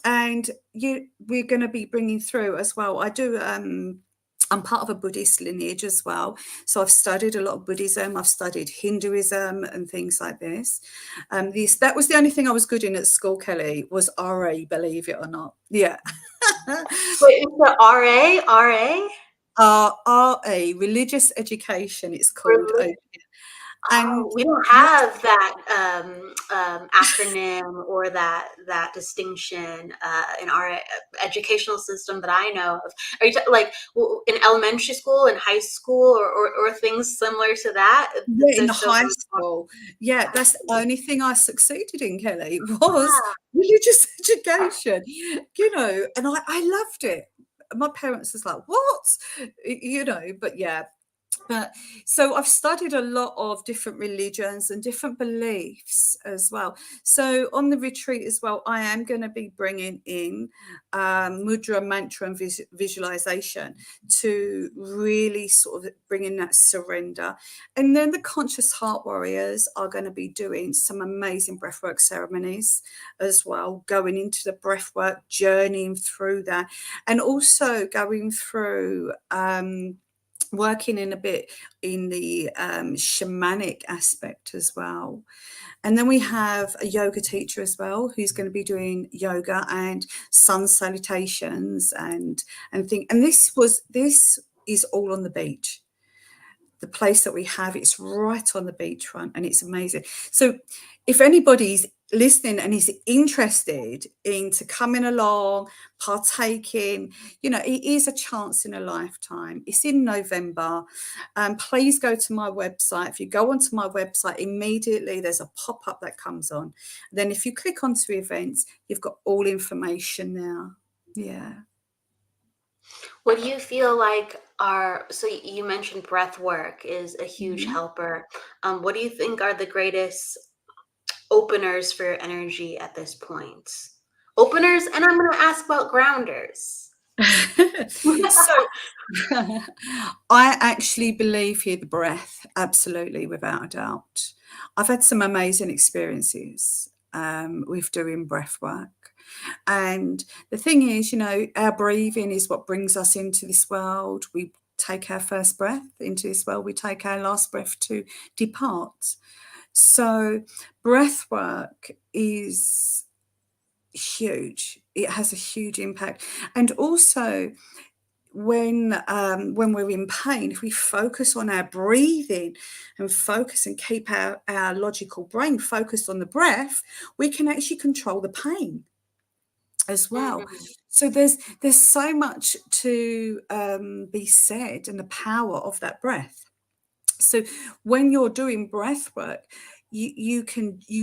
And we're going to be bringing through as well. I'm part of a Buddhist lineage as well. So I've studied a lot of Buddhism. I've studied Hinduism and things like this. That was the only thing I was good in at school, Kelly, was RA, believe it or not. Yeah. Wait, it's the RA? RA, religious education, it's called. And we don't have that acronym or that distinction in our educational system that I know of. Are you like in elementary school and high school or things similar to that? Yeah, in high school. Yeah, that's the only thing I succeeded in, Kelly, was religious education. And I loved it. My parents was like, what? But yeah. But so I've studied a lot of different religions and different beliefs as well. So on the retreat as well, I am going to be bringing in mudra, mantra and visualization to really sort of bring in that surrender. And then the conscious heart warriors are going to be doing some amazing breathwork ceremonies as well, going into the breathwork, journeying through that, and also going through working in a bit in the shamanic aspect as well. And then we have a yoga teacher as well who's going to be doing yoga and sun salutations and things. And this is all on the beach. The place that we have, it's right on the beachfront and it's amazing. So if anybody's listening and is interested into coming along, partaking, it is a chance in a lifetime. It's in November. Please go to my website. If you go onto my website, immediately there's a pop-up that comes on. Then if you click onto events, you've got all information now. Yeah. What do you feel like so you mentioned breath work is a huge helper. What do you think are the greatest openers for your energy at this point? Openers, and I'm going to ask about grounders. So I actually believe here the breath, absolutely, without a doubt. I've had some amazing experiences with doing breath work. And the thing is, our breathing is what brings us into this world. We take our first breath into this world. We take our last breath to depart. So breath work is huge. It has a huge impact. And also when we're in pain, if we focus on our breathing and focus and keep our logical brain focused on the breath, we can actually control the pain as well. So there's so much to be said, and the power of that breath. So when you're doing breath work, you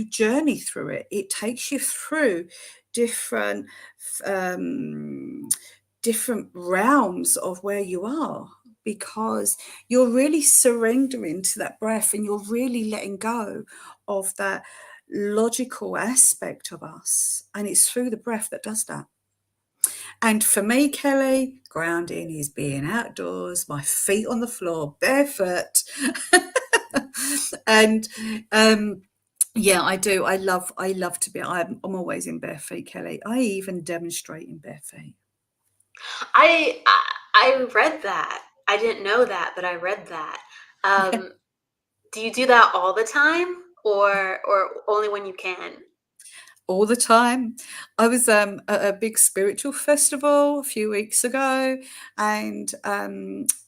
journey through it. It takes you through different realms of where you are, because you're really surrendering to that breath and you're really letting go of that logical aspect of us. And it's through the breath that does that. And for me, Kelly, grounding is being outdoors, my feet on the floor, barefoot. And yeah, I do. I love to be. I'm always in bare feet, Kelly. I even demonstrate in bare feet. I read that. I didn't know that, but I read that. Do you do that all the time, or only when you can? all the time. I was at a big spiritual festival a few weeks ago, and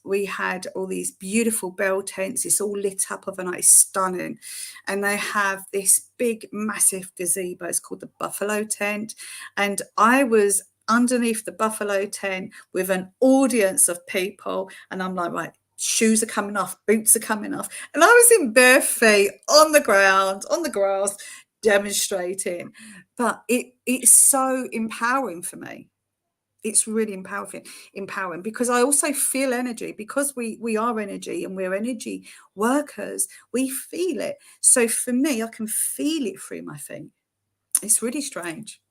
we had all these beautiful bell tents. It's all lit up overnight, it's stunning. And they have this big, massive gazebo. It's called the Buffalo Tent. And I was underneath the Buffalo Tent with an audience of people, and I'm like, right, shoes are coming off, boots are coming off, and I was in bare feet on the ground, on the grass, demonstrating. But it's so empowering for me. It's really empowering because I also feel energy, because we are energy and we're energy workers. We feel it. So for me, I can feel it through my feet. It's really strange.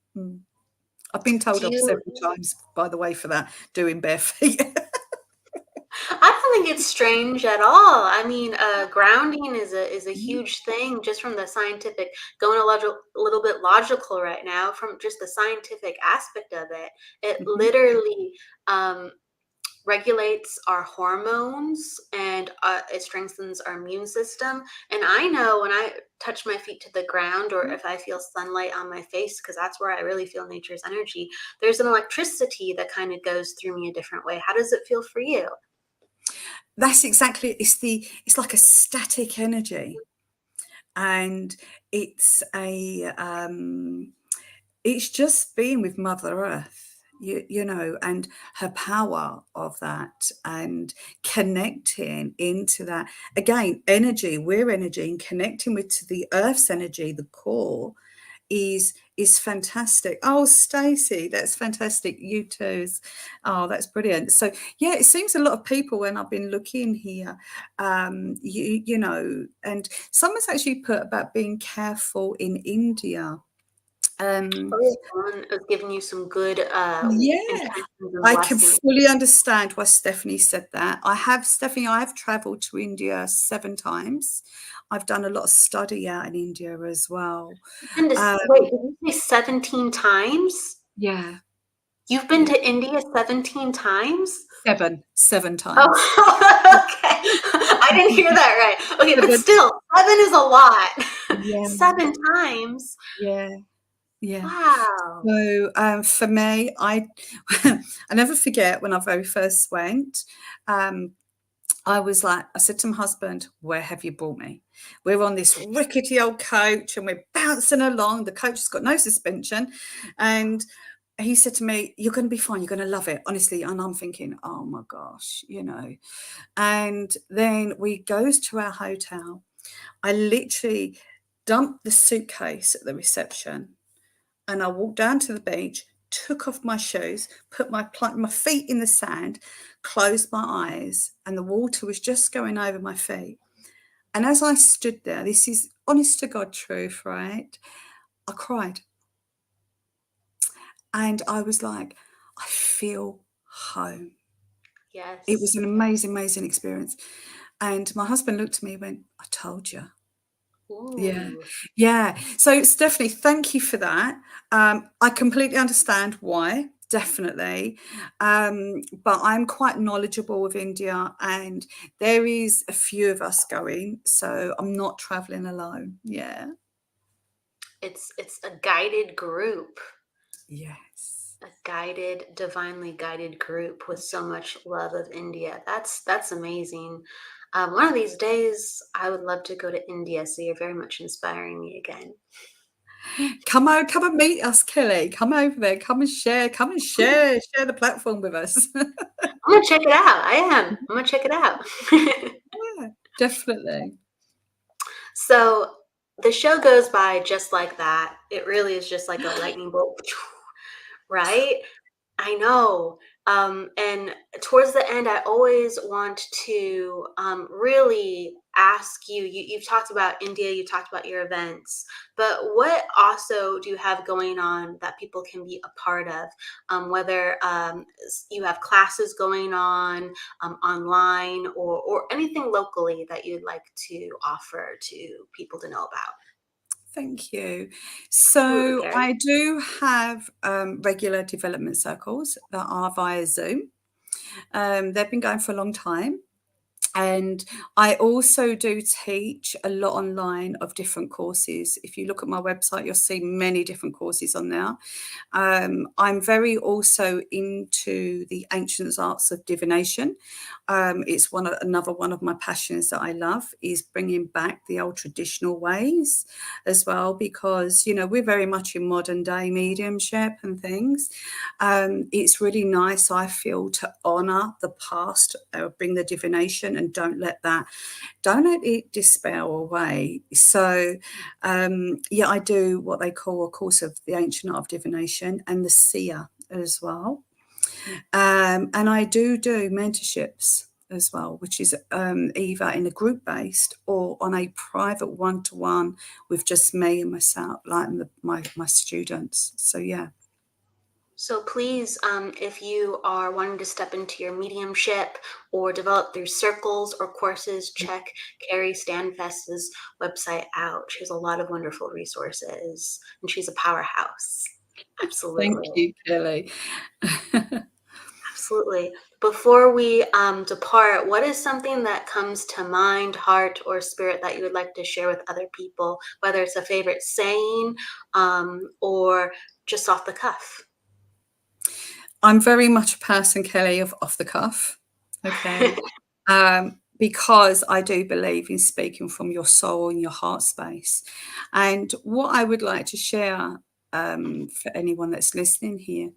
I've been told off several times, by the way, for that, doing bare feet. I don't think it's strange at all. I mean, grounding is a huge thing, just from the scientific, going a little bit logical right now, from just the scientific aspect of it. It literally regulates our hormones, and it strengthens our immune system. And I know when I touch my feet to the ground, or if I feel sunlight on my face, because that's where I really feel nature's energy, there's an electricity that kind of goes through me a different way. How does it feel for you? That's exactly, it's like a static energy, and it's just being with Mother Earth, you know, and her power of that, and connecting into that. Again, energy, we're energy, and connecting with to the Earth's energy, the core, is fantastic. Oh, Stacey, that's fantastic. You too. Oh, that's brilliant. So yeah, it seems a lot of people, when I've been looking here, you know, and someone's actually put about being careful in India. Someone is giving you some good intentions and I can blessings. fully understand why Stephanie said that. I have traveled to India 7 times. I've done a lot of study out in India as well. Wait, did you say 17 times? Yeah. You've been to India 17 times? 7 times. Oh, okay. I didn't hear that right. Okay, but still, 7 is a lot. Yeah. 7 times. Yeah. Wow. So for me, I never forget when I very first went. I was like, I said to my husband, where have you brought me? We're on this rickety old coach and we're bouncing along. The coach has got no suspension. And he said to me, you're going to be fine. You're going to love it, honestly. And I'm thinking, oh my gosh, you know. And then we goes to our hotel. I literally dumped the suitcase at the reception, and I walked down to the beach, took off my shoes, put my feet in the sand, closed my eyes, and the water was just going over my feet. And as I stood there, this is honest to God truth, right? I cried. And I was like, I feel home. Yes. It was an amazing, amazing experience. And my husband looked at me and went, I told you. Ooh. Yeah. So Stephanie, thank you for that. I completely understand why, definitely. But I'm quite knowledgeable of India, and there is a few of us going, so I'm not traveling alone. Yeah. It's a guided group. Yes. A guided, divinely guided group with so much love of India. That's amazing. One of these days, I would love to go to India. So you're very much inspiring me again. Come and meet us, Kelly. Come over there. Come and share the platform with us. I'm gonna check it out. I'm gonna check it out. Yeah, definitely. So the show goes by just like that. It really is just like a lightning bolt, right? I know. And towards the end, I always want to really ask you, you've talked about India, you talked about your events, but what also do you have going on that people can be a part of? Whether you have classes going on online, or anything locally that you'd like to offer to people to know about. Thank you. So Kerry. I do have regular development circles that are via Zoom. They've been going for a long time. And I also do teach a lot online of different courses. If you look at my website, you'll see many different courses on there. I'm very also into the ancient arts of divination. It's another one of my passions that I love, is bringing back the old traditional ways as well, because, you know, we're very much in modern day mediumship and things. It's really nice, I feel, to honour the past, bring the divination, and don't let it dispel away. So yeah, I do what they call a course of the ancient art of divination and the seer as well. And I do mentorships as well, which is either in a group based or on a private one-to-one with just me and myself, like my students. So yeah. So please, if you are wanting to step into your mediumship or develop through circles or courses, check Kerry Standfast's website out. She has a lot of wonderful resources, and she's a powerhouse. Absolutely. Thank you, Kelly. Absolutely. Before we depart, what is something that comes to mind, heart, or spirit that you would like to share with other people, whether it's a favorite saying or just off the cuff? I'm very much a person, Kelly, of off the cuff. Okay. Because I do believe in speaking from your soul and your heart space. And what I would like to share for anyone that's listening here,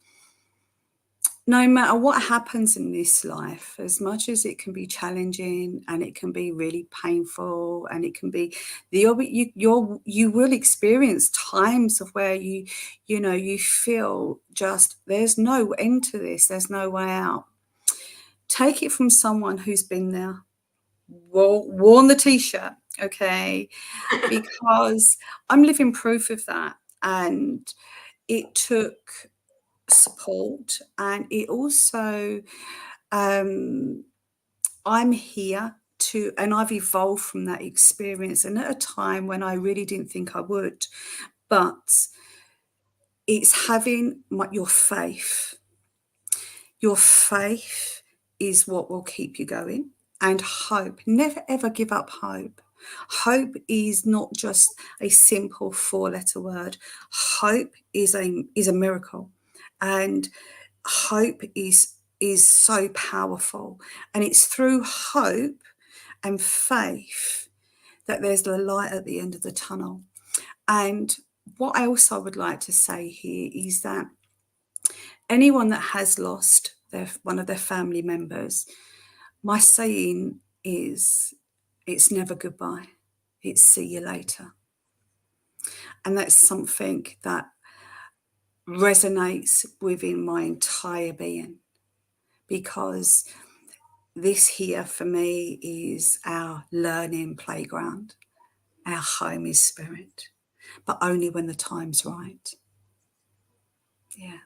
no matter what happens in this life, as much as it can be challenging and it can be really painful, and it can be you will experience times of where you feel just there's no end to this, there's no way out. Take it from someone who's been there, worn the t-shirt, okay? Because I'm living proof of that, and it took support, and it also I'm here and I've evolved from that experience, and at a time when I really didn't think I would. But it's having your faith is what will keep you going, and hope. Never ever give up hope. Hope is not just a simple 4-letter word. Hope is a miracle. And hope is so powerful, and it's through hope and faith that there's the light at the end of the tunnel. And what I also would like to say here is that anyone that has lost one of their family members, my saying is, it's never goodbye, it's see you later. And that's something that resonates within my entire being, because this here for me is our learning playground. Our home is spirit, but only when the time's right. Yeah.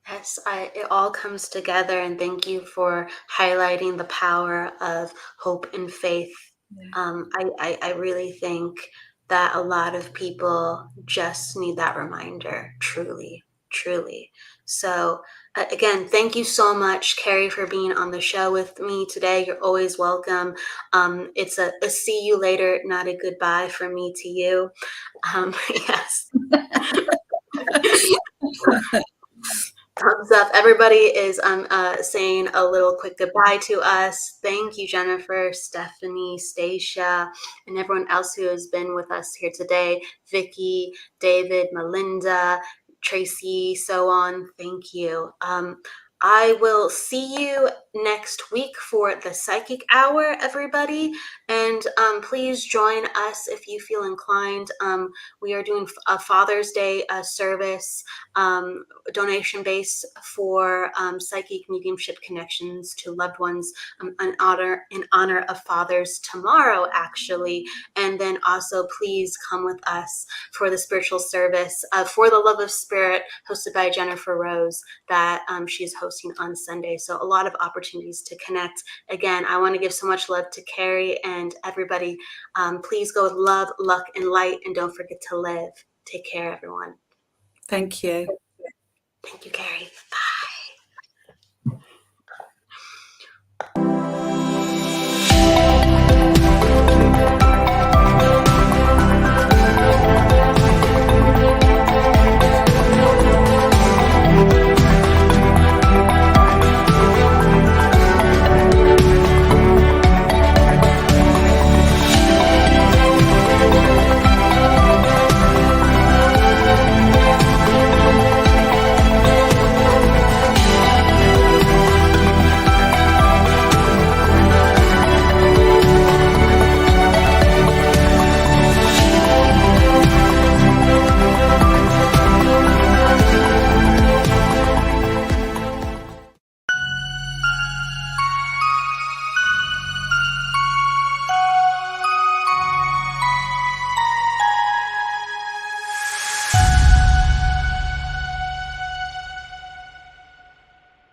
Yes, it all comes together, and thank you for highlighting the power of hope and faith. Yeah. I really think that a lot of people just need that reminder, truly. So again, thank you so much, Kerry, for being on the show with me today. You're always welcome. It's a see you later, not a goodbye from me to you. Yes. Thumbs up. Everybody is saying a little quick goodbye to us. Thank you, Jennifer, Stephanie, Stacia, and everyone else who has been with us here today. Vicky, David, Melinda, Tracy, so on. Thank you. I will see you next week for the Psychic Hour, everybody. And please join us if you feel inclined. We are doing a Father's Day service, donation base for psychic mediumship connections to loved ones in honor of fathers tomorrow, actually. And then also please come with us for the spiritual service For the Love of Spirit, hosted by Jennifer Rose, that she's hosting on Sunday. So a lot of opportunities to connect. Again, I want to give so much love to Kerry and everybody. Please go with love, luck, and light, and don't forget to live. Take care, everyone. Thank you. Thank you, Kerry. Bye.